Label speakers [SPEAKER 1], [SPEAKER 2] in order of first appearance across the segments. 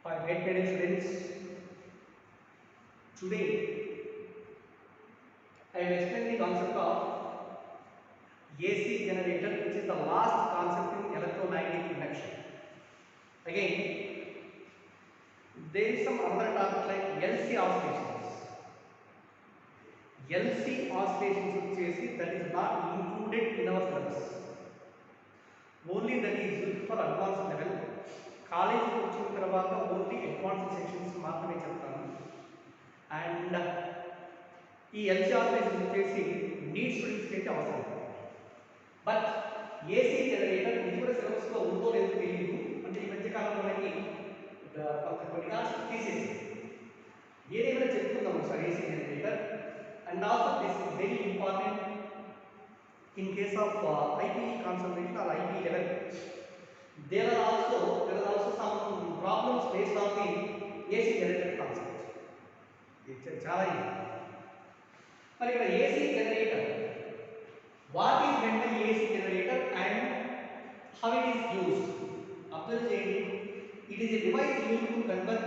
[SPEAKER 1] Hi, great many students. Today, I will explain the concept of AC generator, which is the last concept in electromagnetic induction. Again, there is some other topic like LC oscillations. LC oscillations వచ్చేసి that is not included in our syllabus. Only that is used for advanced level. కాలేజీకి వచ్చిన తర్వాత only advanced sections మాత్రమే చెప్తాను. And ఈ LC operation వచ్చేసి neat స్టూడెంట్స్కి అయితే అవసరం. బట్ ఏసీ జనరేటర్ ఇది కూడా సిలబస్లో ఉందో లేదో తెలియదు. అంటే ఈ మధ్య కాలంలో మనకి కొన్ని కాన్సెప్ట్ తీసేసి ఏదేమైనా చెప్పుకుందాం sir AC generator. And also this is very important in case of IPE concentration or IPE level. There are also some problems based on the AC generator concept. It's చాలా easy. మరి ఇక్కడ AC generator, what is meant by AC generator and how it is used? Observe చేయండి. It is a device used to convert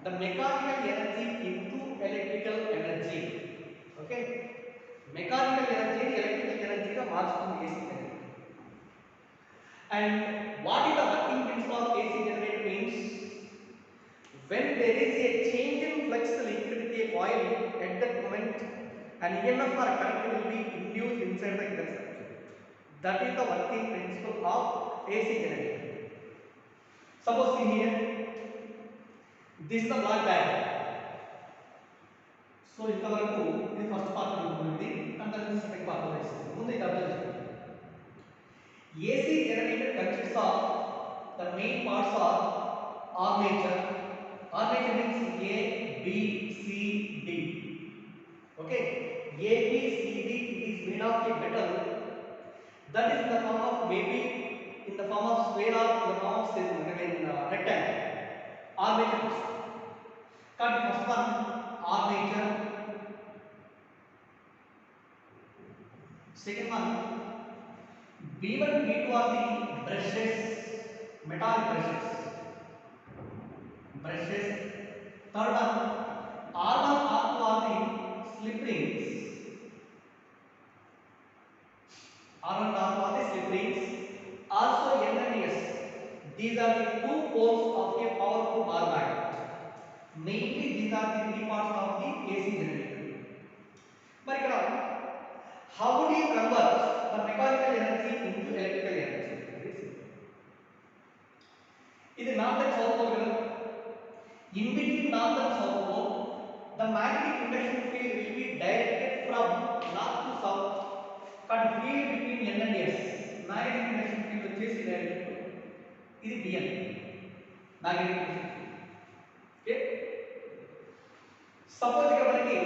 [SPEAKER 1] the mechanical energy into electrical energy. Okay? Mechanical energy electrical energy గా మార్చుతుంది AC generator. And what is the working principle of AC generator means? When there is a change in flux linked with a coil, at that moment an EMF or current will be induced inside the inductor circuit. That is the working principle of AC generator. Suppose see here, this is the block diagram. So ఇంతవరకు ఇది first part ఉంటుంది and then second part వస్తుంది. ముందు ఇది అర్థం చేసుకోండి. AC generator consists of the main parts are armature. Armature means A, B, C, D. Okay, A, B, C, D. It is made of a metal that is in the form of maybe in the form of square or in the form of rectangle. Armature. Cut first one armature. Second one, B1, B2 are the brushes, metallic brushes. Third one, R1, R2 are the slip rings. R1, R2 are the slip rings. Also N and S. These are the two poles of a powerful bar magnet. Mainly these are the three parts of the AC generator. But here, how do you convert the mechanical energy into electrical energy? Very simple. This is north and south pole. In between north and south pole, the magnetic induction field will be directed from north to south. Cut field between N and S. Magnetic induction field వచ్చేసి direct ఇది Bn. Magnetic induction field. Okay. Suppose ఇక్కడ మనకి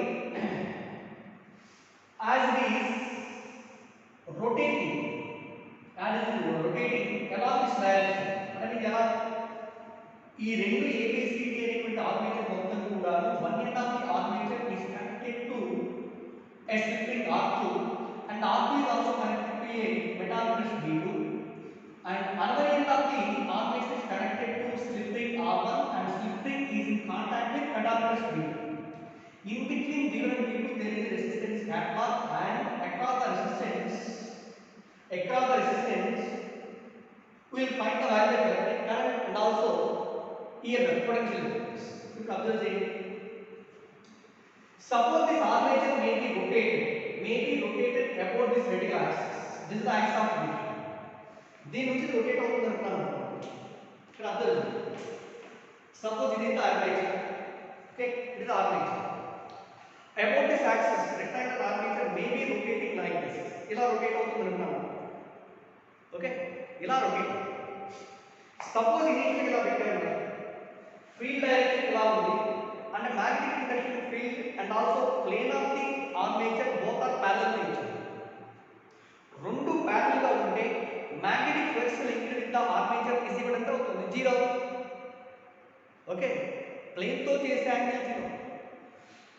[SPEAKER 1] as it is rotating along this direction, అంటే ఎలా ఈ రెండు ABCD అనేటువంటి armature మొత్తం కూడా one end of the armature is connected to a slip ring R2 and R2 is also connected to a metal brush B2 and another end of the armature is connected to slip ring R1 and slip ring is in contact with metal brush B2. In between B1 and B2 there is a resistance catalog and across the resistance we will find the value of electric current and also EMF potential difference. You can observe it. Suppose this armature may be rotated about this radial axis. This is the axis of B. దీని నుంచి rotate అవుతుంది అంటున్నాను. ఇక్కడ observe. Suppose it is the armature. Okay, it is the armature. About this axis, rectangular armature may be rotating like this. ఇలా rotate అవుతుంది అంటున్నాను. Okay, ఇలా rotate. Suppose initially ఇలా పెట్టాను. Field direction ఇలా ఉంది and magnetic induction field and also plane of the armature both are parallel to each other. రెండు parallel గా ఉంటే magnetic flux linked with the armature is equal to అవుతుంది 0. Okay, plane తో చేసే యాంగిల్ 0.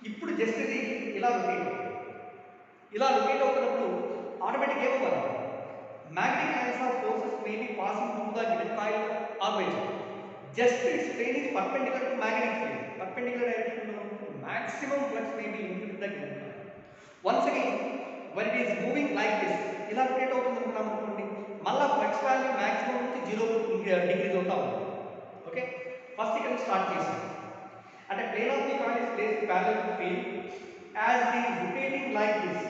[SPEAKER 1] ఇప్పుడు just ఇది ఇలా రొటేట్ అవుతున్నప్పుడు ఆటోమేటిక్ ఏమవ్వాలి, magnetic lines or forces may be passing through the given coil armature. just its plane is perpendicular to magnetic field. Perpendicular direction maximum flux may be linked with the given coil. Once again, when it is moving like this, ఇలా rotate అవుతుంది అనుకోండి, మళ్ళా flux value maximum నుంచి 0 degrees అవుతా ఉంది. Okay, first ఇక్కడ start చేసాం. అంటే plane of the coil is placed parallel to field as it is rotating like this,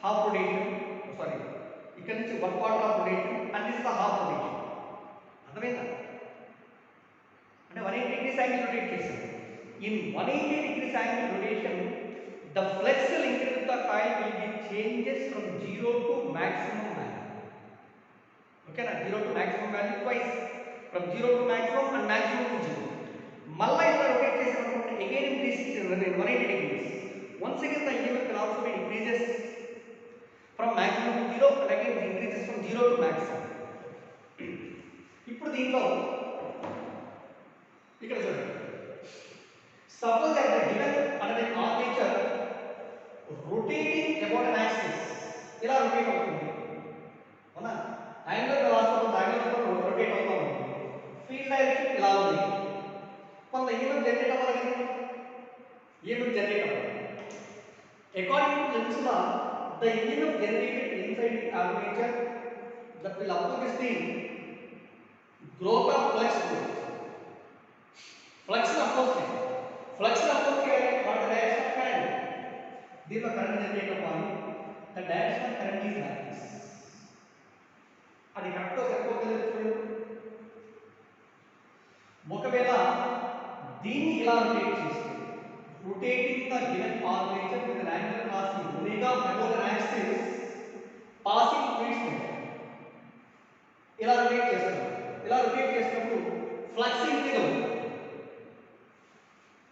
[SPEAKER 1] half rotation, sorry, ఇక్కడ నుంచి 1/4 of rotation and this is the half rotation. అర్థమైందా? అంటే 180 degrees angle rotate చేసాం. In 180 degrees angle rotation, the flux linked with the coil will be changes from 0 to maximum value. Okay na, 0 to maximum value twice, from 0 to maximum and maximum to 0. మళ్ళా ఇలా rotate చేసామనుకుంటే again increase in 180 degrees. Once again the EMF will also be increases from maximum to 0 and again it increases from 0 to maximum. ఇప్పుడు దీంట్లో ఇక్కడ చూడండి, suppose that the given under an armature rotating about an axis, ఇలా rotate అవుతుంది అవునా, angular velocity diagonal rotate అవుతా ఉంది, field direction ఇలా ఉంది, కొంత EMF జనరేట్ అవ్వాలి కదా, EMF జనరేట్ అవ్వాలి. According to Lenz's law, the EMF generated inside the armature that will oppose the growth of flux growth. Flux oppose చేయాలి వాట్ డైరెక్షన్ ఆఫ్ కరెంట్, దీంట్లో కరెంట్ జనరేట్ అవ్వాలి, the direction of current is like this. అది కరెక్ట్గా సరిపోతుంది చూడండి. ఒకవేళ దీన్ని ఇలా రొటేట్ చేస్తే, rotating the given armature with an angular velocity omega above an axis, passing fluids ఇలా రొటేట్ చేస్తాం. ఇలా రొటేట్ చేసినప్పుడు ఫ్లక్స్ ఇంక్రీజ్ అవుతుంది,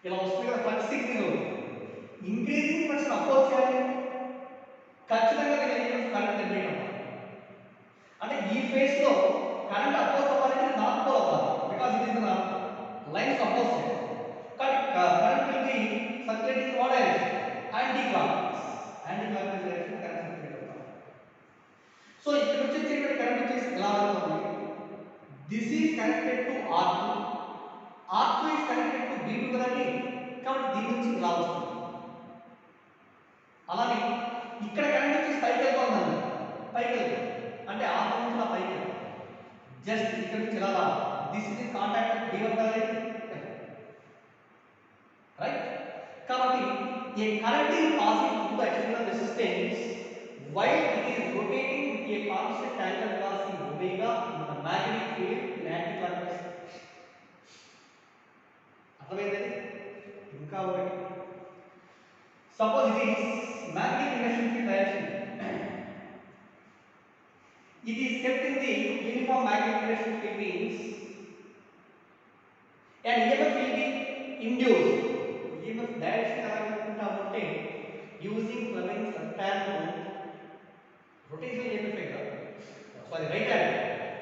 [SPEAKER 1] ఇలా వస్తుంది కదా, ఫ్లక్స్ ఇంక్రీజ్ అవుతుంది. ఇంక్రీజింగ్ ఫ్లక్స్ అపోజ్ చేయాలి, ఖచ్చితంగా కరెంట్ జనరేట్ అవ్వాలి. అంటే ఈ ఫేజ్ లో కరెంట్ అపోజ్ అవ్వాలంటే నార్త్ పోల్ అవ్వాలి, because it is lines oppose చేయాలి. కానీ current will be circulating what direction, anti clockwise direction current circulate అవ్వాలి. సో ఇక్కడ వచ్చేసి కరెంట్ వచ్చేసి ఎలా అవుతుంది, this is connected to R2, R2 is connected to B2 కదండి, కాబట్టి దీని నుంచి ఇలా వస్తుంది. అలానే ఇక్కడ కరెంట్ వచ్చేసి పైకి వెళ్తుందండి, పైకి వెళ్తుంది అంటే R2 నుంచి ఇలా పైకి వెళ్తుంది, జస్ట్ ఇక్కడ నుంచి ఇలా రావాలి. This is contact with B1 కదండి, రైట్. కాబట్టి ఏ current is passing through the external resistance while it is rotating with a constant angular velocity omega in the magnetic field in anti-clockwise. అర్థమైందండి? ఇంకా ఒకటి, సపోజ్ ఇది magnetic induction field direction, it is kept in the uniform magnetic induction field means an EMF will be induced. EMF direction ఎలా అనుకుంటామంటే using Fleming's third law, rotational EMF కదా, sorry, right hand.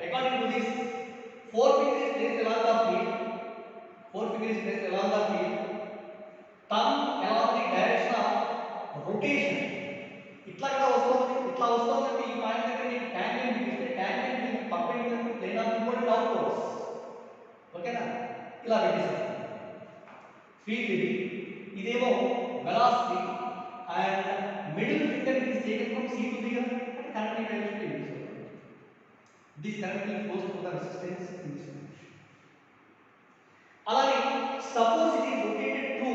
[SPEAKER 1] According to this, 4 fingers is placed along the field, 4 fingers is placed along the field, thumb along the direction of rotation. ఇట్లా కదా వస్తుంది, ఇట్లా వస్తుందంటే ఈ point దగ్గర నేను tangent చూస్తే tangent will perpendicular to plane of inverted outwards. ఓకేనా, ఇలా పెట్టేసాను. ఫీల్డ్ ఇది, ఇదేమో velocity and middle finger is taken from C to B అంటే కరెంట్ డైరెక్షన్ యూస్ అవుతుంది. This current will flows to the resistance in this direction. అలానే suppose it is rotated to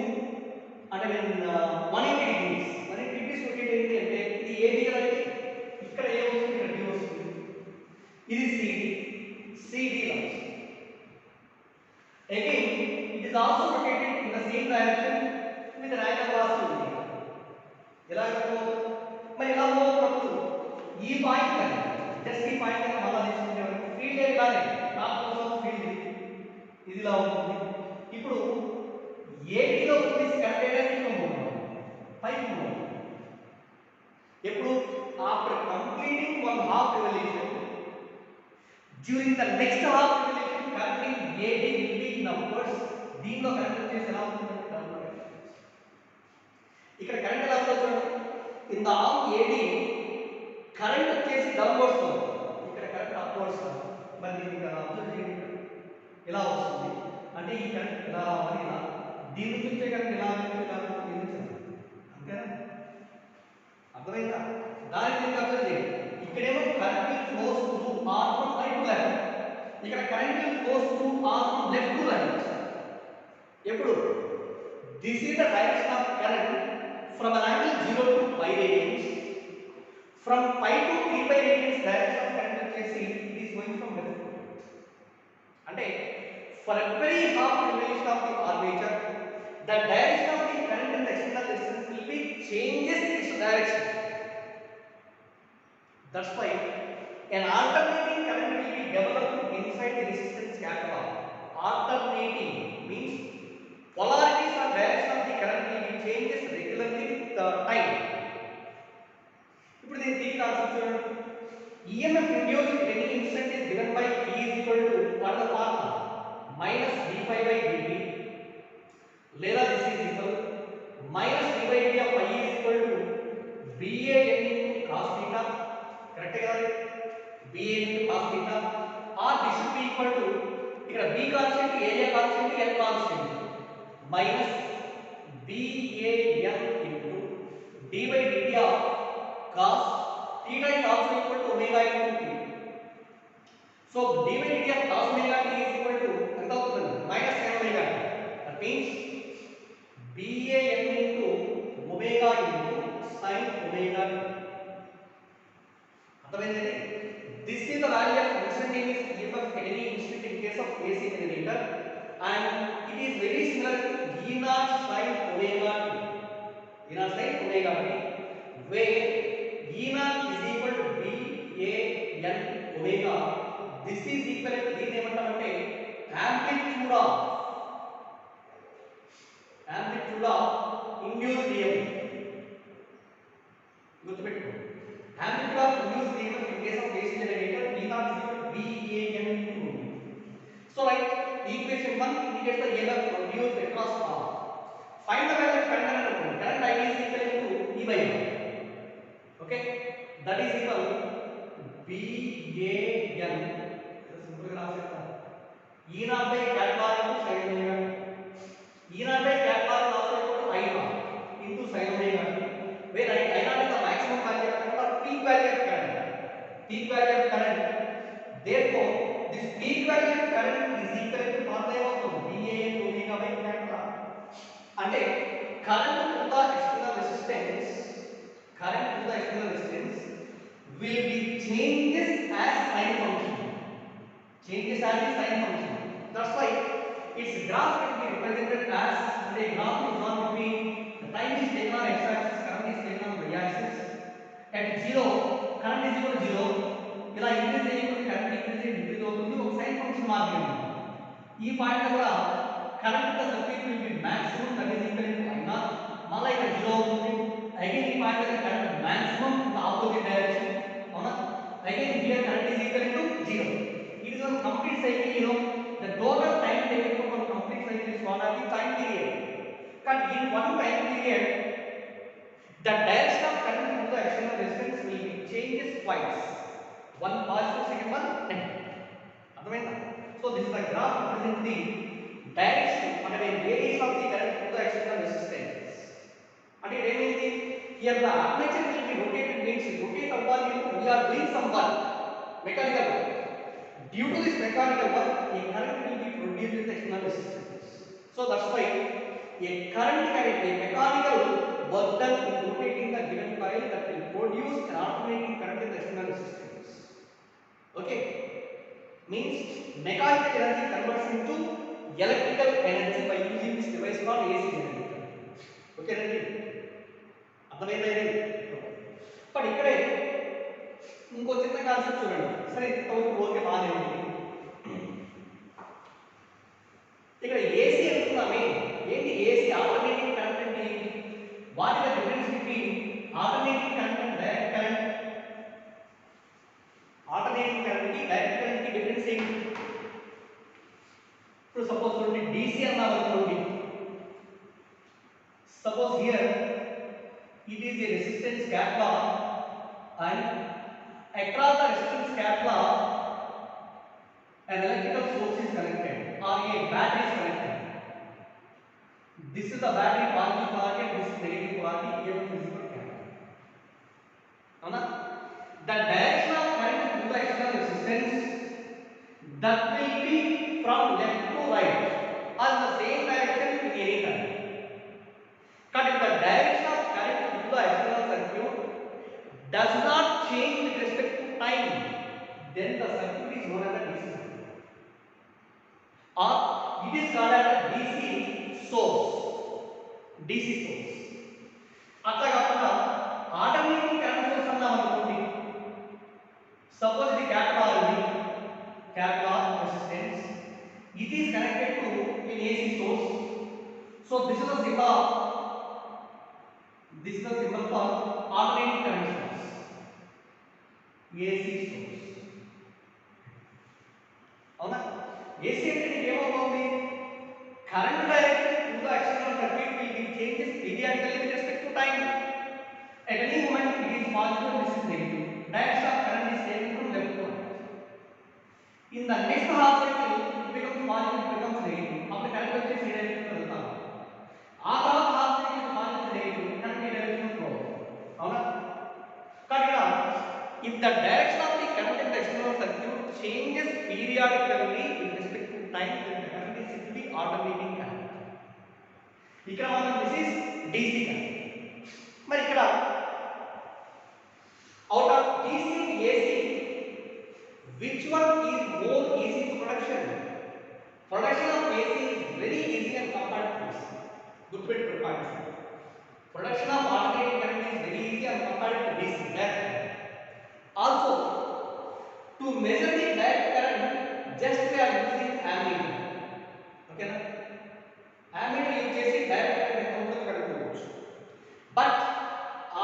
[SPEAKER 1] అంటే 180 degrees rotate అయింది అంటే ఇది AB కదండి, ఇక్కడ A వస్తుంది, ఇక్కడ B వస్తుంది, ఇది CD ఇలా వస్తుంది. Again, it is also rotated in the same direction with an angular velocity. ఎలా అవుతుంది మరి, ఎలా అవుతున్నప్పుడు ఈ పాయింట్ కదా, జస్ట్ ఈ పాయింట్ కదా మళ్ళీ తీసుకుంటే ఫీల్డ్ ఇలానే నార్త్ కోసం ఫీల్డ్ ఇది ఇలా ఉంటుంది. ఇప్పుడు ఏటీలో వచ్చేసి కరెక్ట్ పైకి మూవ్. ఎప్పుడు after completing one half revolution, during the next half revolution current ఏటీ విల్ బి ఇన్ అప్వర్డ్స్. దీనిలో కరెంట్ వచ్చేసి ఎలా ఉంటుంది, ఇక్కడ కరెంట్ ఎలా ఉంటుంది, in the arm AD current వచ్చేసి డౌన్వర్డ్స్, ఇక్కడ కరెంట్ అప్వర్డ్స్. మరి దీనికి అబ్జర్వ్ చేయండి, ఎలా వస్తుంది అంటే ఈ కరెంట్ ఇలా రావాలి ఇలా, దీని నుంచి వచ్చే కరెంట్ ఇలా దీని నుంచి అంతేనా? అర్థమైందా? దాని గురించి అర్థం చేయండి. ఇక్కడేమో current will flows through or from right to left, ఇక్కడ current will flows through or from left to right. ఎప్పుడు this is the direction of current from an angle 0 to pi radians, from pi to 3 pi radians direction of current వచ్చేసి it is going from left to right. అంటే for every half revolution of the armature, the direction of the current in the external resistance will be changes its direction. That's why an alternating current will be developed inside the resistance catalog. Alternating means polarities or direction of the current will be changes regularly with the time. ఇప్పుడు దీని concept చూడండి. EMF induced at any instant is given by E is equal to what the formula minus d phi by dt, లేదా this is equal minus d by dt of I is equal to BA n into cos theta, correct కదా? BA into cos theta, or this should be equal to ఇక్కడ B constant, area constant, L constant minus BAN into d by dt of cos theta is also equal to omega into t. So d by dt of cos omega t is equal to ఎంత అవుతుంది? minus sin omega t. That means BAN into omega into sin omega t. అర్థమైందండి? This is the value of instantaneous EMF at any instant in case of AC generator, and it is very similar to E naught sin omega t. E naught sin omega t, where E naught is equal to BAN omega. This is equal to దీన్ని ఏమంటామంటే amplitude of induced EMF. గుర్తుపెట్టుకో, amplitude of induced EMF in case of AC generator E naught is equal to BAN into omega. So like equation 1 indicates the EMF produced across R. Find the value of current I is equal to E by R. Okay, that is equal BAN, simple గా రాసేస్తా, E naught by cat bar into sin omega t. E naught by cat bar is also equal to I naught into sin omega t, where I naught is the maximum value of current or peak value of current. Peak value of current. Therefore, this peak value of current is equal to formula of BAN omega by cat bar. అంటే current to the external resistance will be changes as sin function. Changes as the sin function. That's why its graph can be represented as a graph is drawn between the time is taken on x-axis, current is taken on y-axis. At 0, current is equal to 0. ఇలా increase అయ్యేప్పుడు current increase అవుతుంది, ఒక sine function మాత్రమే. ఈ point దగ్గర current the circuit will be maximum, that is equal to I naught. మళ్ళీ ఇక్కడ 0 అవుతుంది. Again ఈ పాయింట్ దగ్గర current maximum in opposite direction. అవునా? Again here current is equal to 0. It is a complete cycle, you know. The total time taken for one complete cycle is one of the time period. But in one time period, the direction of current into the external resistance will be changes twice. One positive, second one negative. అర్థమైందా? So this is the graph representing the direction and the radius of the current into the external resistance. And it means here the armature will be rotated, means rotate upon you. We are doing some work, mechanical work. Due to this mechanical work, a current will be produced with external resistance. So that's why a mechanical work done in rotating the given coil that will produce an alternating current in the external resistance. Okay, means mechanical energy converts into electrical energy by using this device called AC generator. Okay, ready? అర్థమైందా ఇది? But ఇక్కడే ఇంకో చిన్న concept చూడండి. సరే, ఇంతవరకు okay, బాగానే ఉంది. ఇక్కడ ఏసీ అంటున్నామే, ఏంటి ఏసీ? ఆల్టర్నేటింగ్ కరెంట్ అంటే ఏంటి? What is the difference between alternating current and direct current? Alternating current కి డైరెక్ట్ కరెంట్ కి డిఫరెన్స్ ఏంటి? ఇప్పుడు సపోజ్ చూడండి, డీసీ అన్నాం అనుకోండి. Suppose here it is a resistance catalog, and across the resistance catalog an electrical source is connected. or a battery is connected. This is the battery positive polarity and this is negative polarity. EMF is equal to capital. Now, the direction of current through the external resistance that will be from left to right or in the same direction in any current. But if the direction of current through the external circuit does not change with respect to time, then the circuit is known as a DC circuit, or it is called as a DC source. DC source. అట్లా కాకుండా alternating current source అన్నాం అనుకోండి. Suppose ఇది capital ఉంది, capital resistance, it is connected to an AC source. So this is the symbol for alternating current source, AC source. అవునా? AC అంటే నీకు ఏమవుతుంది? Current direction to the external circuit will give changes periodically with respect to time. At any moment it is positive, this is negative. Direction of current is changing from left to right. In the next half cycle it becomes positive, it becomes negative. అప్పుడు current వచ్చేసి ఈ direction లో వెళ్తాం. ఆ తర్వాత half cycle positive negative current ఈ direction flow. అవునా? కాబట్టి if the direction of the current in the external circuit changes periodically with respect to time, then the current is simply alternating current. ఇక్కడ మనం this is DC current. మరి ఇక్కడ out of DC and AC which one is more easy to production? Production of AC is very easy and compared to DC. Good way to prepare. Production of alternating current is very easy and compared to DC. Also, to measure the direct current, just we are using ammeter. Okay na? Ammeter use chesi direct current ఎంత కనుక్కోవచ్చు. But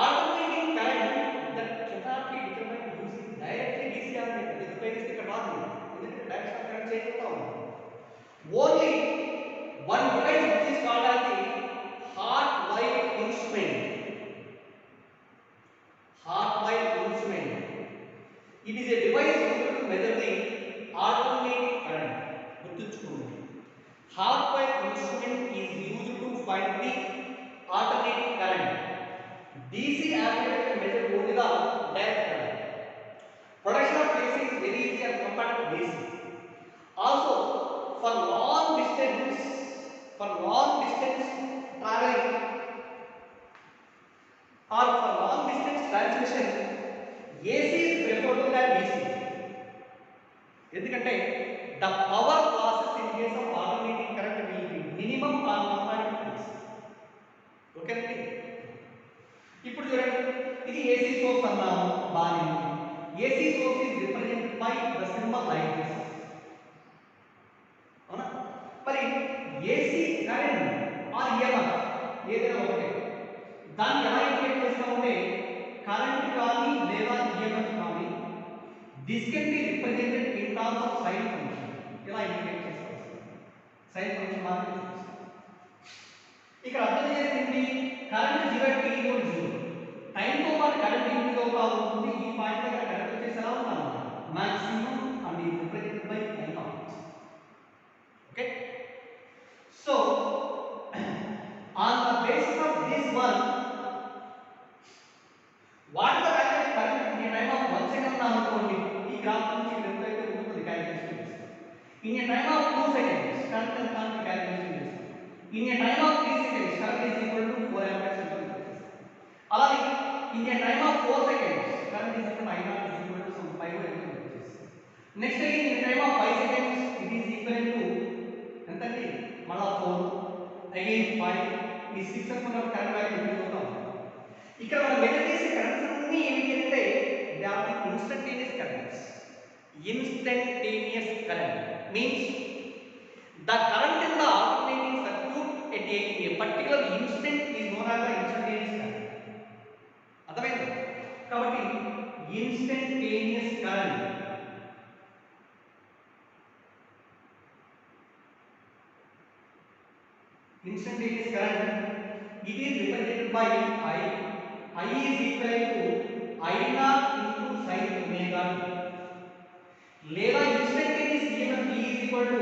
[SPEAKER 1] alternating current that cannot be determined using directly DC ammeter. This place is ఇక్కడ రాదు. ఎందుకంటే direction of current change అవుతా ఉంది. Only one device which is called as the hot wire instrument. Hot wire instrument. It is a device used to measure the alternating current. గుర్తుంచుకోండి. Hot wire instrument is used to find the alternating current. DC ammeter can measure only the direct current. Production of AC is very easy as compared to DC. Also, for long distance traveling or for long distance transmission, AC is preferred than DC. ఎందుకంటే the power losses in case of alternating current will be minimum or compared to DC. Okay అండి? ఇప్పుడు చూడండి, ఇది AC source అన్నాము, బాగా AC source is represented by the symbol like this. అవునా? మరి AC current or EMF ఏదైనా ఒకటే, దాన్ని ఎలా ఇండికేట్ చేస్తామంటే కరెంట్ కానీ లేదా EMF కానీ this can be represented in terms of sine function. ఇలా ఇండికేట్ చేస్తాం, సైన్ ఫంక్షన్ మాత్రమే. ఇక్కడ అర్థం చేసింది కరెంట్ 0 t = 0. టైం తో పాటు కరెంట్ ఇంక్రీజ్ అవుతా ఉంటుంది. ఈ పాయింట్ దగ్గర కరెంట్ వచ్చేసి ఎలా ఉంటాం maximum and is represented by I0. Okay, so on the basis of this one, what the value of current in a time of 1 second అనుకోండి. ఈ గ్రాఫ్ నుంచి ఎంత అయితే ఉంటుంది క్యాలిక్యులేషన్ చేస్తాం. In a time of 2 seconds current ఎంత అని calculation చేస్తాం. In a time of 3 seconds current is equal to 4 amperes ఉంటుంది. అలాగే in a time of 4 seconds current is equal to I0 is equal to some 5 ఉంటుంది. Next in a time of 5 seconds it is equal to ఎంత అండి, మళ్ళా 4 again 5 ఈ 6 అనుకున్న current value increase అవుతా ఉంది. ఇక్కడ మనం మెజర్ చేసే కరెంట్స్ అన్నీ ఏంటి అంటే they are the instantaneous currents. Instantaneous current means the current in the alternating circuit at a particular instant is known as the instantaneous current. అర్థమైందా? కాబట్టి instantaneous current it is represented by I is equal to I0 into sin omega t. లేదా instantaneous EMF E is equal to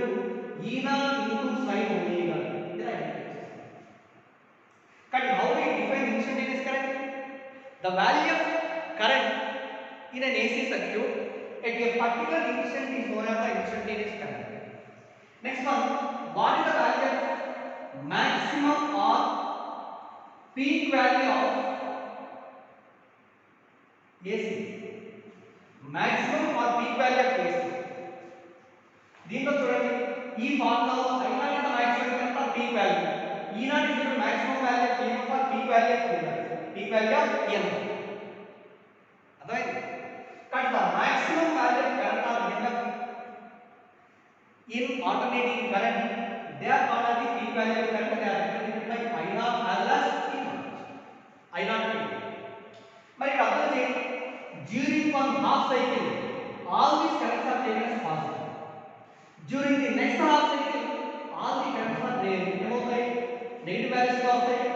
[SPEAKER 1] E naught into sin omega. How we define instantaneous current? The value of current in an AC circuit at a particular instant is known as the instantaneous current. Next one, what is the value of maximum or peak value of AC? Maximum or peak value of AC. దీంట్లో చూడండి ఈ formula I naught is the maximum current or peak value. E naught is the maximum value of EMF or peak value of EMF. Peak value of EMF. అర్థమైంది? కానీ the maximum value of current or EMF in alternating current, they are called as the peak value of current. They are represented by I naught as well as E naught. I naught peak. మరి ఇక్కడ అర్థం చేయండి, during one half cycle all these currents are taken as positive. During the next half cycle all the currents are ఏమవుతాయి, negative values గా వస్తాయి.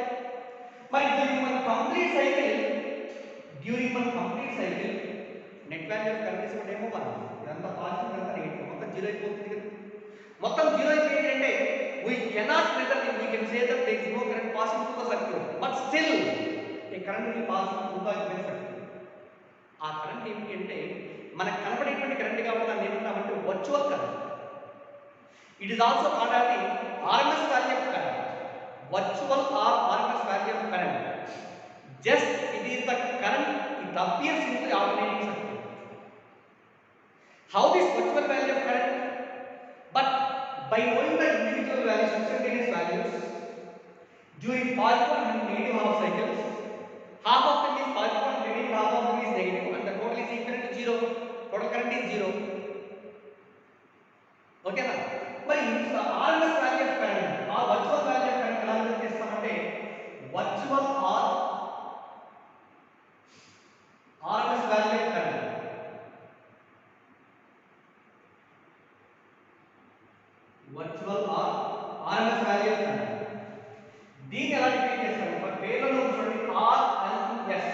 [SPEAKER 1] మరి during one complete cycle net value of current is ఏమో మనం ఇదంతా positive ఇదంతా negative మొత్తం zero అయిపోతుంది కదా. మొత్తం జీరో అయిపోయింది అంటే we cannot measure it. We can say that there is no current passing through the circuit, but still a current will pass through the given circuit. ఆ కరెంట్ ఏమిటి అంటే మనకు కనపడేటువంటి కరెంట్ కాబట్టి దాన్ని ఏమంటామంటే virtual current. It is also called as the RMS value of current. Virtual or RMS value of current. Just it is the current, it appears in the alternating circuit. How this virtual value of current? But by knowing the individual values, instantaneous values, during positive and negative half cycles, half of them is positive and remaining half of them is negative, and the total is equal to 0. Total current is 0. Okay na? మరి RMS value of current or virtual value of current ఎలా చేస్తామంటే virtual or RMS value of current. Virtual or RMS value of current. దీన్ని ఎలా define చేస్తాము? మన పేర్లలో చూడండి, RMS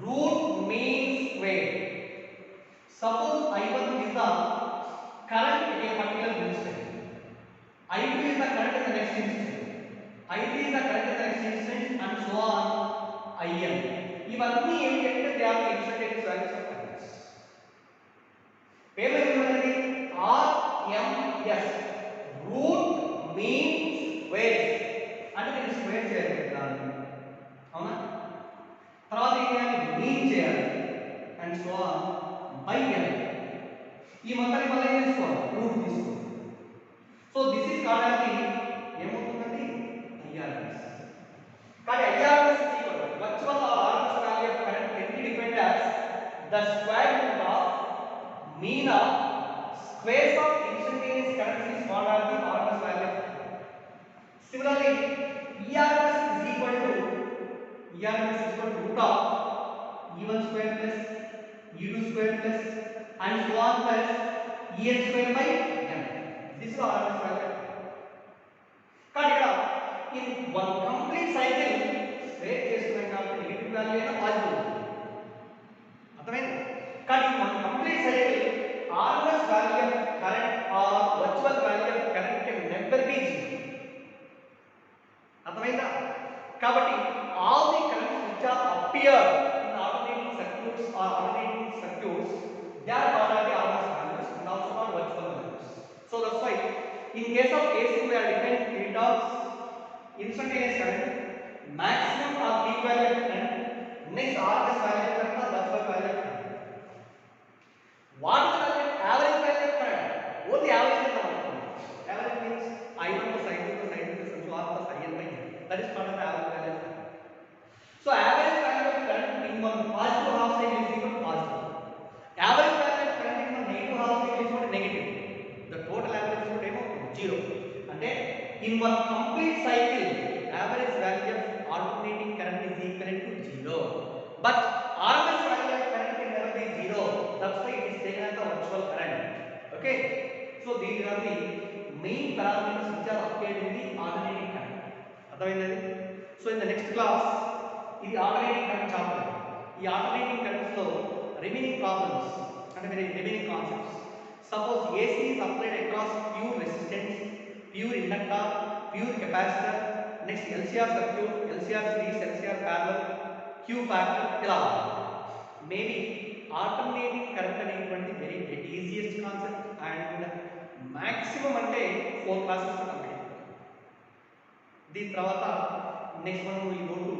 [SPEAKER 1] root mean square. Suppose I1 is the current at a particular instant, I2 is the current in the next instant, I3 is the current in the next instant, and so on. IN ఇవన్నీ ఏంటంటే they are the instantaneous values of currents. పేర్లు ఏమంటారండి? RMS root mean square. అంటే నేను square చేయాలి కదా, అవునా? తర్వాత ఏం చేయాలి? మీన్ చేయాలి, and so on by n. ఈ మొత్తాన్ని మళ్ళీ ఏం చేసుకోవాలి? రూట్ తీసుకోవాలి. So this is called as the ఏమవుతుందండి? IRMS. కానీ IRMS is equal to virtual or RMS value of current can be defined as the square root of mean of squares of instantaneous currents is called as the RMS value of current. Similarly, ERMS is equal to root of E1 square plus E2 square plus and so on plus En square by n. This is RMS value. కానీ ఇక్కడ in one complete cycle square చేస్తున్నాం కాబట్టి negative value అయినా positive అర్థమైంది. కానీ one complete cycle RMS value of current or virtual value of current can never be 0. అర్థమైందా? కాబట్టి all the currents which are appear in alternating circuits or alternating circuits, they are called as the RMS values and also called virtual values. So that's why in case of AC we are defining it as instantaneous current, maximum or peak value of current, next RMS value of current or virtual value of current. What is the value? Average value of current. Only average is available. Average means I1 plus I2 plus I3 plus I4 plus IN by n. That is called as the average value of current. So average value of current in one positive half cycle is equal to positive. Average value of current in one negative half cycle is equal to negative. The total average is equal to 0. అంటే in one complete cycle average value of alternating current is equivalent to 0. But RMS value of current can never be 0. That's why it is taken as the virtual current. Okay. So these are the main parameters which are appeared in the alternating current. అర్థమైందండి? So in the next class ఇది alternating current chapter. ఈ alternating currents లో remaining problems అంటే remaining concepts. Suppose AC is applied across few resistors next LCR circuit, LCR series, LCR parallel, queue factor, ఇలా maybe alternating current అనేటువంటి very easiest concept and maximum అంటే 4 classes complete. దీని తర్వాత next మనం will go to